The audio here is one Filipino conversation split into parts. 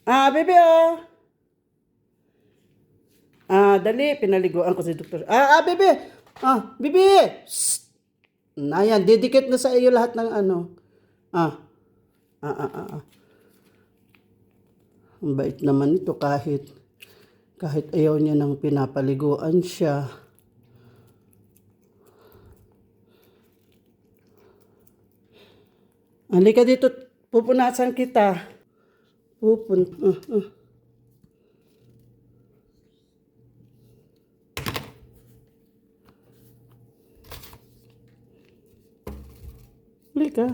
Bebe, oh. Dali, pinaliguan ko si doktor. Bebe. Bebe. Shh. Ayan, didikit na sa iyo lahat ng ano. Ah, ah, ah, ah. ah. Ang bait naman ito kahit ayaw niya nang pinapaliguan siya. Halika dito, pupunasan kita. Halika.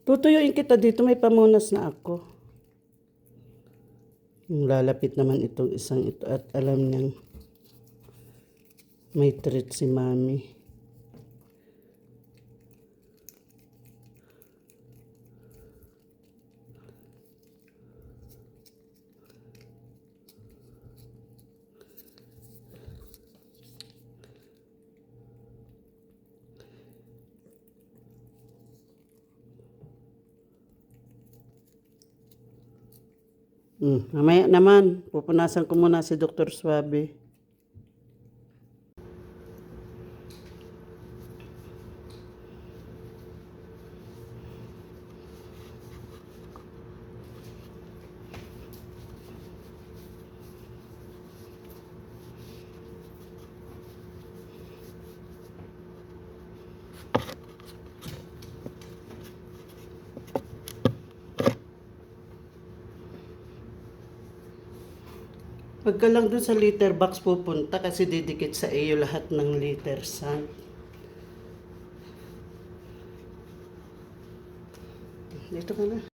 Tutuyuin kita dito, may pamunas na ako. Lalapit naman itong isang ito at alam niyang may treat si Mami. Mamaya naman, pupunasan ko muna si Dr. Suabe. Pagka lang dun sa litter box pupunta kasi didikit sa iyo lahat ng liters, ha? Dito ka na.